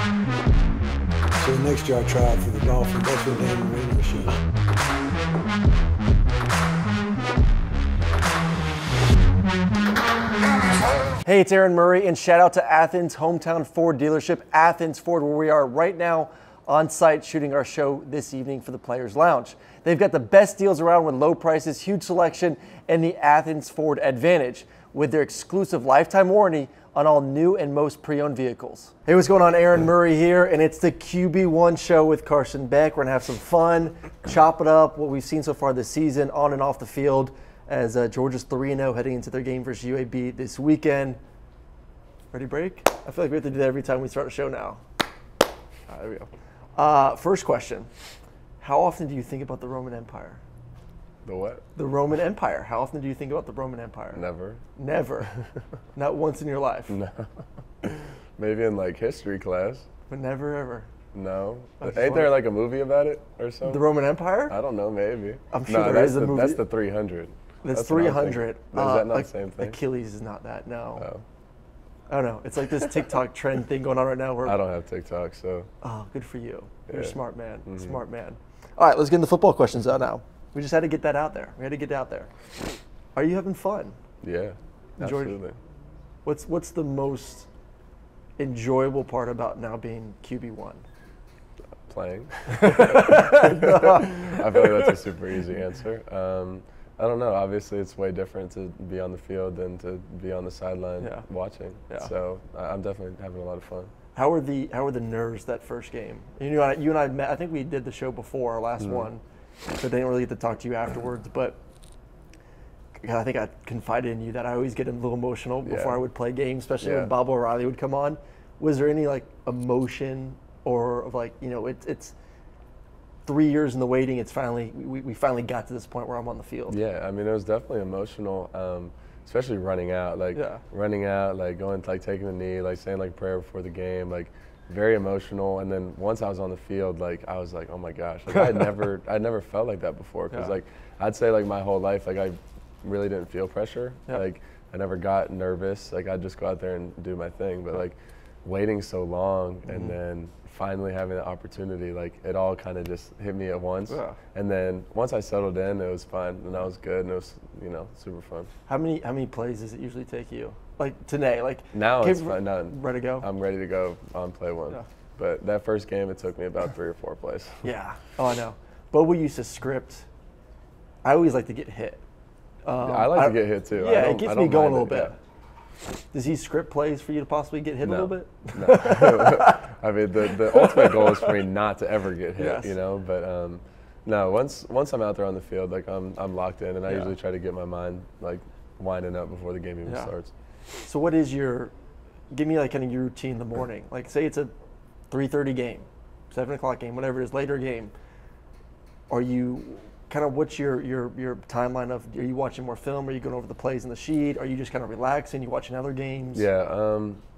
So next year I try out for the Dolphins. That's what Dan Radio show. Hey, it's Aaron Murray, and shout out to Athens Hometown Ford Dealership, Athens Ford, where we are right now on site shooting our show this evening for the Players Lounge. They've got the best deals around with low prices, huge selection, and the Athens Ford Advantage with their exclusive lifetime warranty on all new and most pre-owned vehicles. Hey, what's going on? Aaron Murray here, and it's the QB1 show with Carson Beck. We're gonna have some fun, chop it up, what we've seen so far this season, on and off the field, as Georgia's 3-0 heading into their game versus UAB this weekend. Ready, break? I feel like we have to do that every time we start a show now. There we go. First question. How often do you think about the Roman Empire? The what? The Roman Empire. How often do you think about the Roman Empire? Never. Never. Not once in your life. No. Maybe in like history class. But never ever. No. Ain't there like a movie about it or something? The Roman Empire? I don't know, maybe. I'm sure there is a movie. That's the 300. That's 300. Is that not the same thing? Achilles is not that, no. Oh. I don't know. It's like this TikTok trend thing going on right now where I don't have TikTok, so. Oh, good for you. You're a smart man. Mm-hmm. Smart man. All right, let's get into football questions now. We just had to get that out there. We had to get it out there. Are you having fun? Yeah, absolutely. What's the most enjoyable part about now being QB1? Playing. I feel like that's a super easy answer. I don't know. Obviously, it's way different to be on the field than to be on the sideline watching. Yeah. So I'm definitely having a lot of fun. How were the nerves that first game? You and I met. I think we did the show before our last one, so I didn't really get to talk to you afterwards. But I think I confided in you that I always get a little emotional before I would play games, especially when Bobo O'Reilly would come on. Was there any like emotion or like it's 3 years in the waiting? It's finally we finally got to this point where I'm on the field. Yeah, I mean it was definitely emotional. Especially running out, like going, like taking the knee, like saying like prayer before the game, like very emotional. And then once I was on the field, like I was like, oh my gosh, like I'd never felt like that before. Cause like I'd say like my whole life, like I really didn't feel pressure. Like I never got nervous. Like I'd just go out there and do my thing. But like waiting so long and then finally having the opportunity, like it all kind of just hit me at once. And then once I settled in, it was fun and I was good and it was super fun. How many plays does it usually take you? Like today, like now it's fun. Ready to go? I'm ready to go on play one. Yeah. But that first game, it took me about 3 or 4 plays. Yeah. Oh, I know. Bobo used to script. I always like to get hit. I like to get hit too. Yeah, it gets me going a little bit. Yeah. Does he script plays for you to possibly get hit a little bit? No. I mean, the ultimate goal is for me not to ever get hit, But no, once I'm out there on the field, like I'm locked in, and I usually try to get my mind like winding up before the game even starts. So what is give me like kind of your routine in the morning? Like say it's a 3:30 game, 7 o'clock game, whatever it is, later game. Are you kind of what's your timeline of? Are you watching more film? Are you going over the plays in the sheet? Are you just kind of relaxing? You watching other games? Yeah.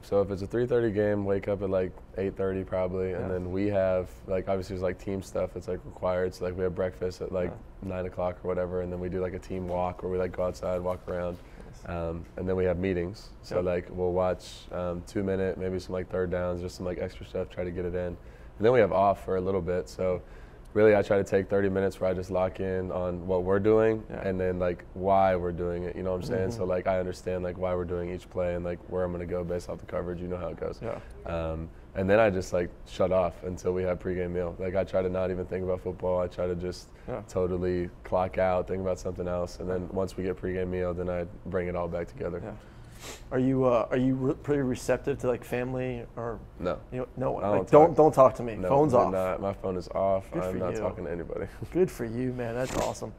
So if it's a 3:30 game, wake up at like 8:30 probably, and then we have like obviously there's like team stuff that's like required. So like we have breakfast at like 9 o'clock or whatever, and then we do like a team walk where we like go outside, walk around, and then we have meetings. So like we'll watch 2 minute, maybe some like third downs, just some like extra stuff, try to get it in, and then we have off for a little bit. So really, I try to take 30 minutes where I just lock in on what we're doing and then like why we're doing it. You know what I'm saying? So like I understand like why we're doing each play and like where I'm gonna go based off the coverage. You know how it goes. And then I just like shut off until we have pregame meal. Like I try to not even think about football. I try to just totally clock out, think about something else, and then once we get pregame meal, then I bring it all back together. Are you pretty receptive to like family or no? No one. Like, don't talk to me. No, Phone's off. Not. My phone is off. I'm not talking to anybody. Good for you, man. That's awesome.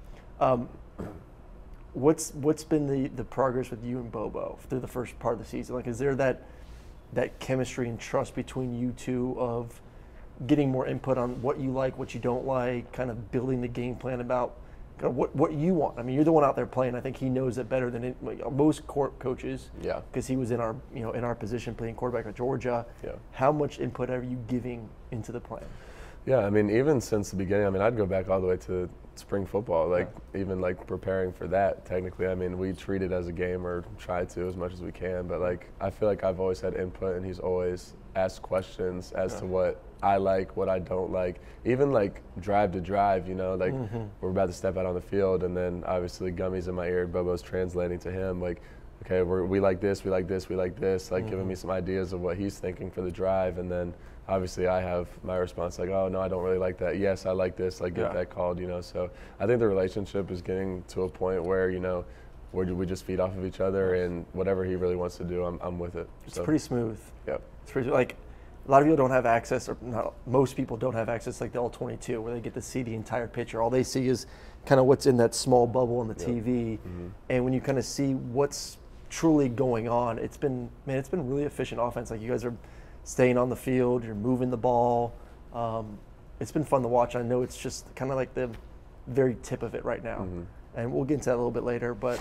What's been the progress with you and Bobo through the first part of the season? Like, is there that chemistry and trust between you two of getting more input on what you like, what you don't like, kind of building the game plan about kind of what you want? I mean, you're the one out there playing. I think he knows it better than most coaches. Yeah. Because he was in our position playing quarterback at Georgia. Yeah. How much input are you giving into the plan? Yeah, I mean, even since the beginning, I mean, I'd go back all the way to spring football, like even like preparing for that. Technically, I mean, we treat it as a game or try to as much as we can. But like, I feel like I've always had input, and he's always asked questions as to what I like, what I don't like. Even like drive to drive, you know, like we're about to step out on the field, and then obviously Gummy's in my ear, Bobo's translating to him, like, okay, we like this, we like this, we like this, like giving me some ideas of what he's thinking for the drive, and then obviously I have my response like, oh no, I don't really like that. Yes, I like this, like get that called, you know. So I think the relationship is getting to a point where, you know, where we just feed off of each other, and whatever he really wants to do, I'm with it. It's pretty smooth. Yep. It's pretty, like, a lot of people don't have access, or not, most people don't have access like the All-22 where they get to see the entire picture. All they see is kind of what's in that small bubble on the TV. And when you kind of see what's truly going on, it's been really efficient offense. Like, you guys are staying on the field, you're moving the ball. It's been fun to watch. I know it's just kind of like the very tip of it right now. And we'll get into that a little bit later, but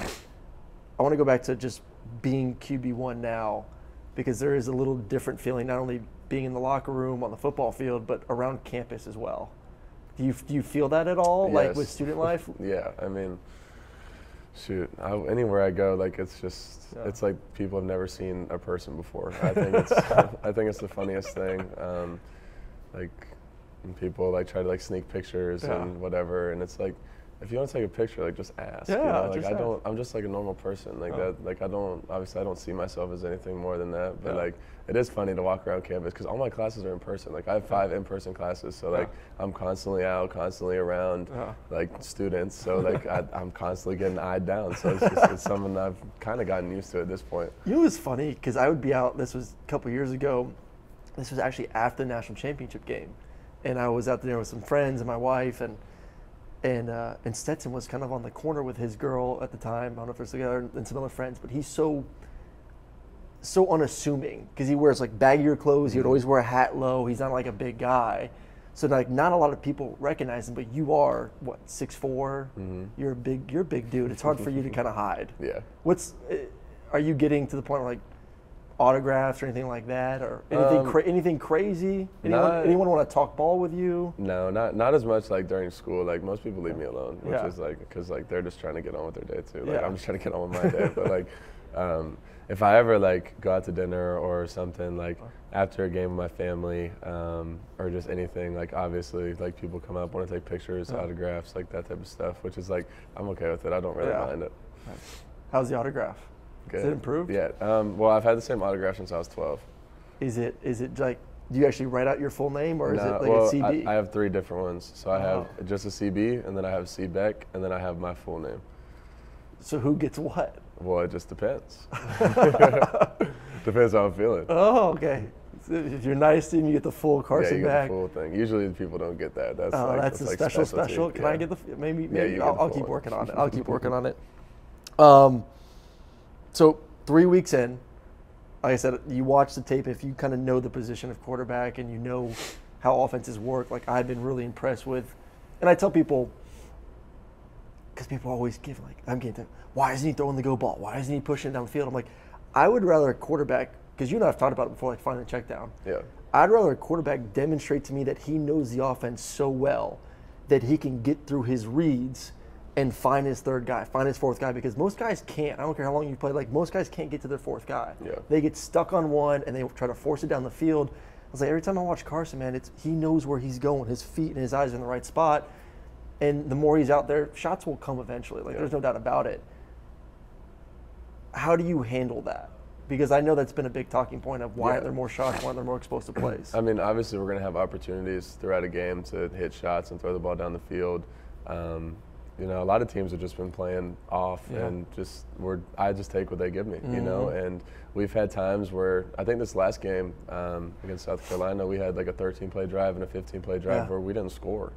I want to go back to just being QB1 now, because there is a little different feeling, not only being in the locker room, on the football field, but around campus as well. Do you feel that at all, like with student life? Yeah, I mean, shoot, anywhere I go, like it's just, it's like people have never seen a person before. I think it's, I think it's the funniest thing. Like, when people like try to like sneak pictures and whatever, and it's like, if you want to take a picture, like just ask. Yeah, you know? Like just I'm just like a normal person. Like that. Like obviously I don't see myself as anything more than that. But like, it is funny to walk around campus because all my classes are in person. Like I have 5 in-person classes, so like I'm constantly out, constantly around like students. So like I'm constantly getting eyed down. So it's something I've kind of gotten used to at this point. You know what's funny? Because I would be out. This was a couple years ago. This was actually after the national championship game, and I was out there with some friends and my wife, and Stetson was kind of on the corner with his girl at the time. I don't know if it was together, and some other friends, but he's so unassuming because he wears like baggier clothes. He would always wear a hat low. He's not like a big guy. So like not a lot of people recognize him, but you are, what, 6'4"? You're a big dude. It's hard for you to kind of hide. Yeah. Are you getting to the point where like autographs or anything like that, or anything crazy? Anyone want to talk ball with you? No, not as much like during school. Like most people leave me alone, which is like because like they're just trying to get on with their day too. Like I'm just trying to get on with my day. But like if I ever like go out to dinner or something, like after a game with my family or just anything, like obviously like people come up, want to take pictures, autographs, like that type of stuff, which is like I'm okay with it. I don't really mind it. How's the autograph? Good. Is it improved? Yeah. Well, I've had the same autograph since I was 12. Is it like, do you actually write out your full name, or is it like a CB? I have 3 different ones. So I have just a CB, and then I have C Beck, and then I have my full name. So who gets what? Well, it just depends. Depends how I'm feeling. Oh, okay. So if you're nice to him, you get the full Carson Beck. Yeah, you get the full thing. Usually people don't get that. That's that's a special. Can I get the? Maybe I'll keep working on it. I'll keep working on it. So 3 weeks in, like I said, you watch the tape. If you kind of know the position of quarterback and you know how offenses work, like I've been really impressed with. And I tell people, because people always give like, I'm getting to, why isn't he throwing the go ball? Why isn't he pushing down the field? I'm like, I would rather a quarterback, because you and I have talked about it before, like finding a check down. Yeah. I'd rather a quarterback demonstrate to me that he knows the offense so well that he can get through his reads and find his 3rd guy, find his 4th guy, because most guys can't. I don't care how long you play, like most guys can't get to their 4th guy. Yeah. They get stuck on one and they try to force it down the field. I was like, every time I watch Carson, man, he knows where he's going. His feet and his eyes are in the right spot. And the more he's out there, shots will come eventually. Like there's no doubt about it. How do you handle that? Because I know that's been a big talking point of why aren't there more shots, why aren't there more explosive plays? I mean, obviously we're going to have opportunities throughout a game to hit shots and throw the ball down the field. You know, a lot of teams have just been playing off and I just take what they give me, you know, and we've had times where I think this last game against South Carolina, we had like a 13-play drive and a 15-play drive where we didn't score.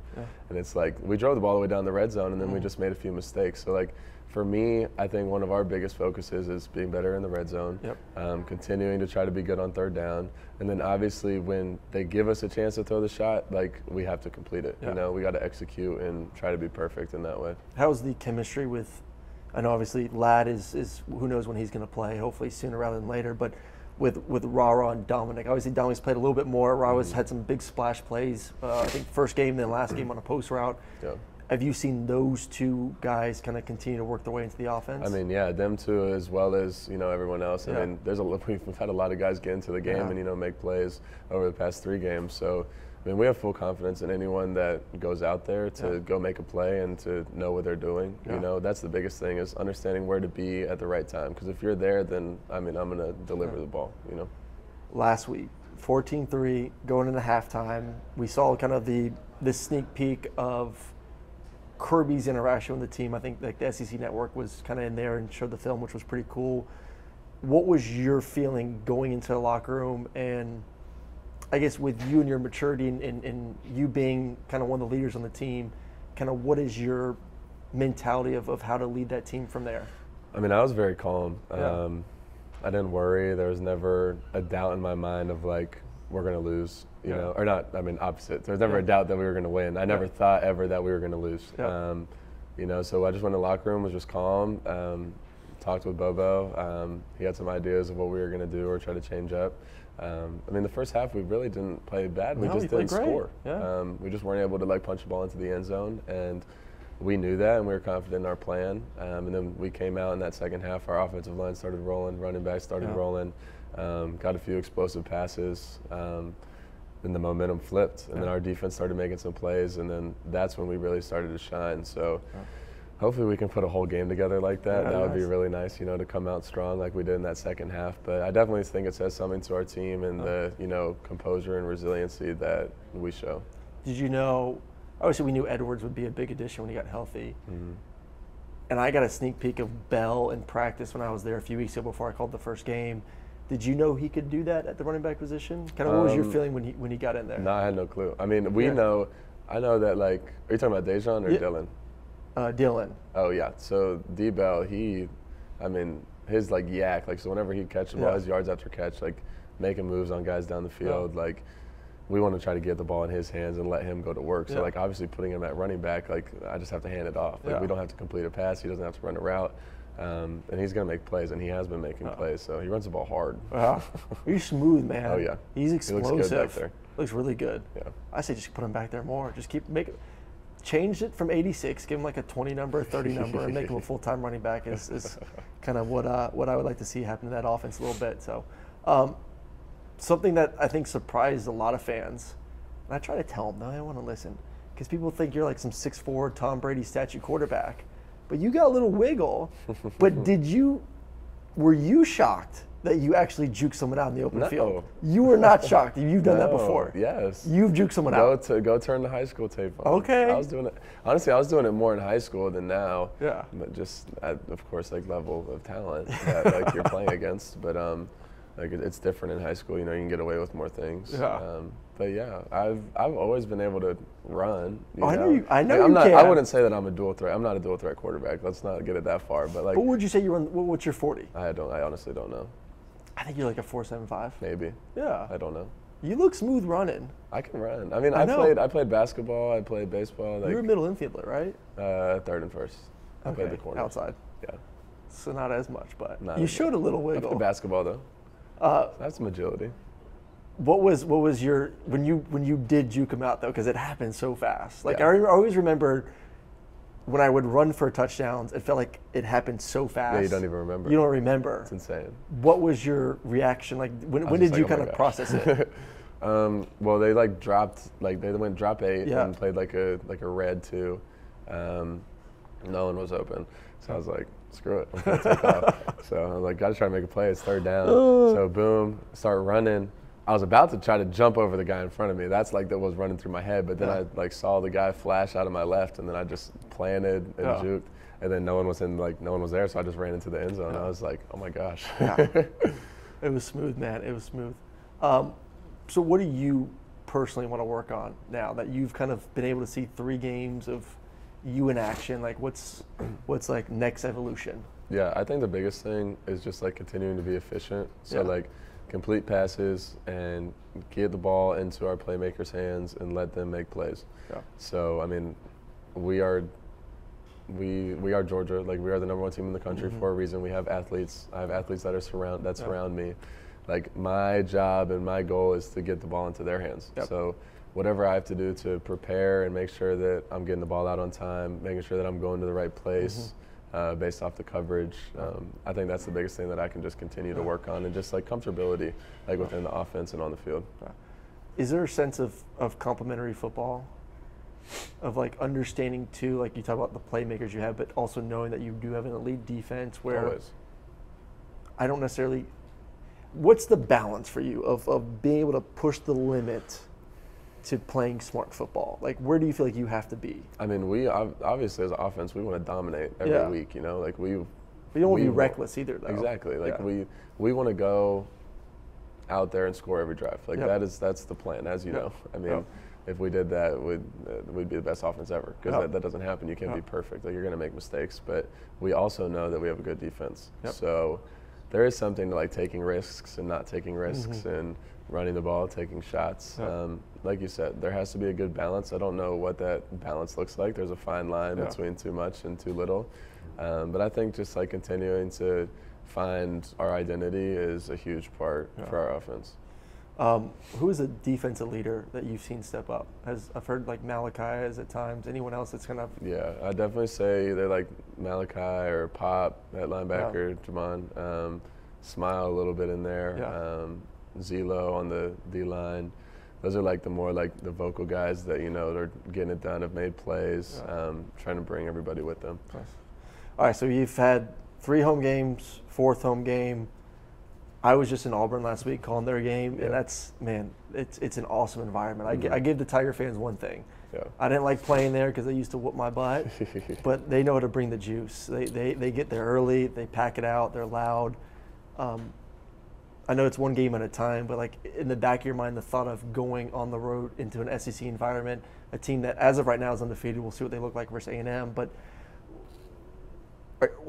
And it's like we drove the ball all the way down the red zone and then we just made a few mistakes. So like for me, I think one of our biggest focuses is being better in the red zone, continuing to try to be good on 3rd down. And then obviously when they give us a chance to throw the shot, like we have to complete it. You know, we got to execute and try to be perfect in that way. How's the chemistry with, I know obviously Ladd is who knows when he's going to play, hopefully sooner rather than later, but with Rara and Dominic. Obviously Dominic's played a little bit more. Rara's had some big splash plays, I think first game, then last game on a post route. Have you seen those two guys kind of continue to work their way into the offense? I mean, yeah, them two as well as, everyone else. I mean, we've had a lot of guys get into the game and, make plays over the past 3 games. So, I mean, we have full confidence in anyone that goes out there to go make a play and to know what they're doing. That's the biggest thing, is understanding where to be at the right time. Because if you're there, then, I mean, I'm going to deliver the ball, Last week, 14-3, going into halftime, we saw kind of this sneak peek of Kirby's interaction with the team. I think like the SEC Network was kind of in there and showed the film, which was pretty cool. What was your feeling going into the locker room, and I guess with you and your maturity and you being kind of one of the leaders on the team, kind of what is your mentality of how to lead that team from there? I mean, I was very calm. I didn't worry. There was never a doubt in my mind of like, we're going to lose, or not. I mean, opposite. There was never a doubt that we were going to win. I never thought ever that we were going to lose. So I just went in the locker room, was just calm, talked with Bobo. He had some ideas of what we were going to do or try to change up. I mean, the first half we really didn't play bad. We just didn't score. We just weren't able to like punch the ball into the end zone, and we knew that, and we were confident in our plan. And then we came out in that second half. Our offensive line started rolling, running back started rolling. Got a few explosive passes, then the momentum flipped, and then our defense started making some plays, and then that's when we really started to shine. So hopefully we can put a whole game together like that. That would be really nice, to come out strong like we did in that second half. But I definitely think it says something to our team and the composure and resiliency that we show. Did you know? Obviously, we knew Edwards would be a big addition when he got healthy. And I got a sneak peek of Bell in practice when I was there a few weeks ago before I called the first game. Did you know he could do that at the running back position? Kind of what was your feeling when he got in there? No, I had no clue. I mean, I know that, like, are you talking about Dejan or Dylan? Dylan. Oh, yeah. So D-Bell, his, like, yak, like, so whenever he'd catch the ball, his yards after catch, like, making moves on guys down the field, like, we want to try to get the ball in his hands and let him go to work. So, like, obviously putting him at running back, like, I just have to hand it off. Like, we don't have to complete a pass. He doesn't have to run a route. And he's going to make plays, and he has been making plays. So he runs the ball hard. He's smooth, man. Oh, yeah. He's explosive. He looks good back there. Looks really good. Yeah. I say just put him back there more. Just change it from 86, give him like a 20 number, 30 number, and make him a full-time running back is kind of what I would like to see happen to that offense a little bit. So something that I think surprised a lot of fans, and I try to tell them, no, they don't want to listen, because people think you're like some 6'4" Tom Brady statue quarterback. But you got a little wiggle. But were you shocked that you actually juked someone out in the open field? You were not shocked. You've done that before. Yes. You've juked someone out. Go turn the high school tape on. Okay. I was doing it. Honestly, I was doing it more in high school than now. Yeah. But just at, of course, like level of talent that like you're playing against. But like it's different in high school. You can get away with more things. Yeah. But yeah, I've always been able to run. I know you can. I wouldn't say that I'm a dual threat. I'm not a dual threat quarterback. Let's not get it that far. But like, what would you say you run? What's your 40? I honestly don't know. I think you're like a 4.75. Maybe. Yeah. I don't know. You look smooth running. I can run. I mean, I played basketball. I played baseball. Like, you're a middle infielder, right? Third and first. I played the corner. Outside. Yeah. So not as much, but you showed a little wiggle. I played basketball though. I have some agility. What was your when you did juke him out though? Because it happened so fast. Like I always remember when I would run for touchdowns, it felt like it happened so fast. Yeah, you don't even remember. You don't remember. It's insane. What was your reaction? Like when did you kind of process it? Well, they like dropped, like they went drop 8 and played like a red 2. No one was open, so I was like, screw it, I'm gonna take off. So I'm like, gotta try to make a play. It's third down. So boom, start running. I was about to try to jump over the guy in front of me. That's like that was running through my head. But then I like saw the guy flash out of my left, and then I just planted and juked, and then no one was there, so I just ran into the end zone. I was like, oh my gosh. It was smooth, man. It was smooth. So what do you personally want to work on now that you've kind of been able to see 3 games of you in action? Like what's like next evolution? Yeah, I think the biggest thing is just like continuing to be efficient. So like complete passes and get the ball into our playmakers' hands and let them make plays. Yeah. So I mean, we are Georgia. Like we are the #1 team in the country for a reason. We have athletes. I have athletes that surround me. Like my job and my goal is to get the ball into their hands. So whatever I have to do to prepare and make sure that I'm getting the ball out on time, making sure that I'm going to the right place based off the coverage. I think that's the biggest thing that I can just continue to work on, and just like comfortability, like within the offense and on the field. Is there a sense of complementary football, of like understanding too, like you talk about the playmakers you have, but also knowing that you do have an elite defense where Always. I don't necessarily – what's the balance for you of being able to push the limit to playing smart football? Like, where do you feel like you have to be? I mean, we obviously as an offense, we want to dominate every week, you know? Like But you don't want to be reckless either, though. Exactly. Like, we want to go out there and score every drive. Like, that's the plan, as you know. I mean, if we did that, we'd be the best offense ever, because that doesn't happen. You can't be perfect. Like, you're going to make mistakes. But we also know that we have a good defense. So there is something to, like, taking risks and not taking risks and running the ball, taking shots. Like you said, there has to be a good balance. I don't know what that balance looks like. There's a fine line between too much and too little. But I think just, like, continuing to find our identity is a huge part for our offense. Who is a defensive leader that you've seen step up? I've heard like Malachi is at times. Anyone else that's kind of? Yeah, I definitely say they're like Malachi or Pop at linebacker, Jamon. Smile a litto bit in there. Zelo on the D-line. Those are like the more like the vocal guys that, you know, they're getting it done, have made plays, trying to bring everybody with them. Nice. All right, so you've had 3 home games, 4th home game. I was just in Auburn last week calling their game, and that's, man, it's an awesome environment. I give the Tiger fans one thing. I didn't like playing there because they used to whoop my butt, but they know how to bring the juice. They get there early, they pack it out, they're loud. I know it's one game at a time, but like in the back of your mind, the thought of going on the road into an SEC environment, a team that as of right now is undefeated, we'll see what they look like versus A&M, but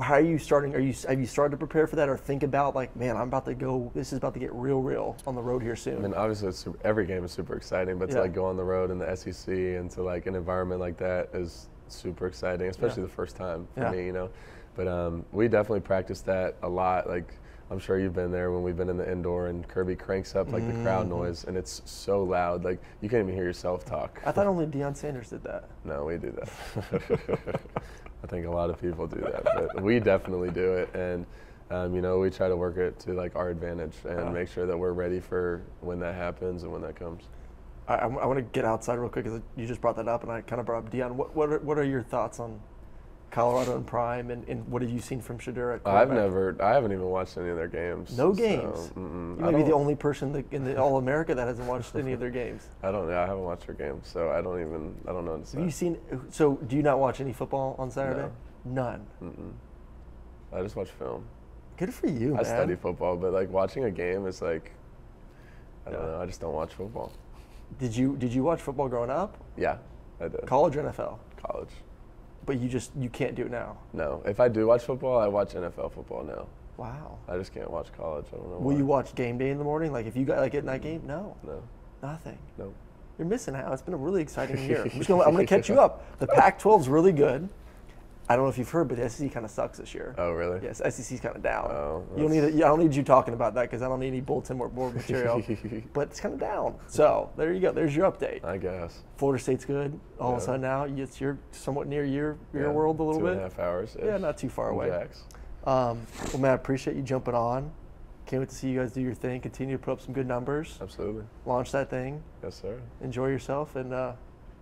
how are you starting? Have you started to prepare for that, or think about like, man, I'm about to go. This is about to get real on the road here soon. I mean, obviously, every game is super exciting, but to like go on the road in the SEC and to like an environment like that is super exciting, especially the first time for me, you know. But we definitely practiced that a lot. Like, I'm sure you've been there when we've been in the indoor and Kirby cranks up like the crowd noise, and it's so loud, like you can't even hear yourself talk. I thought only Deion Sanders did that. No, we do that. I think a lot of people do that, but we definitely do it, and you know, we try to work it to like our advantage and make sure that we're ready for when that happens and when that comes. I want to get outside real quick because you just brought that up, and I kind of brought up Deion. What are your thoughts on Colorado and Prime, and what have you seen from Shedeur at quarterback? I haven't even watched any of their games. No games? So, you may be the only person in the All-America that hasn't watched any of their games. I haven't watched their games, so I don't know what to say. Have you seen, so do you not watch any football on Saturday? No. None? I just watch film. Good for you, man. I study football, but like watching a game is like, I don't know, I just don't watch football. Did you watch football growing up? Yeah, I did. College or NFL? College. But you can't do it now? No. If I do watch football, I watch NFL football now. Wow. I just can't watch college. I don't know Will you watch game day in the morning? Like if you got like at night game? No. No. Nothing. No. You're missing out. It's been a really exciting year. I'm gonna catch you up. The Pac-12 is really good. I don't know if you've heard, but the SEC kind of sucks this year. Oh, really? Yes, SEC's kind of down. Oh, I don't need you talking about that because I don't need any bulletin board material. But it's kind of down. So there you go. There's your update. I guess. Florida State's good. All of a sudden now, you're somewhat near your world a little bit. 2.5 hours. Yeah, not too far away. Well, man, I appreciate you jumping on. Can't wait to see you guys do your thing. Continue to put up some good numbers. Absolutely. Launch that thing. Yes, sir. Enjoy yourself, and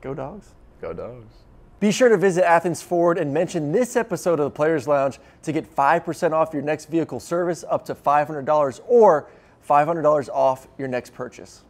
go Dogs. Go Dogs. Be sure to visit Athens Ford and mention this episode of the Players Lounge to get 5% off your next vehicle service up to $500 or $500 off your next purchase.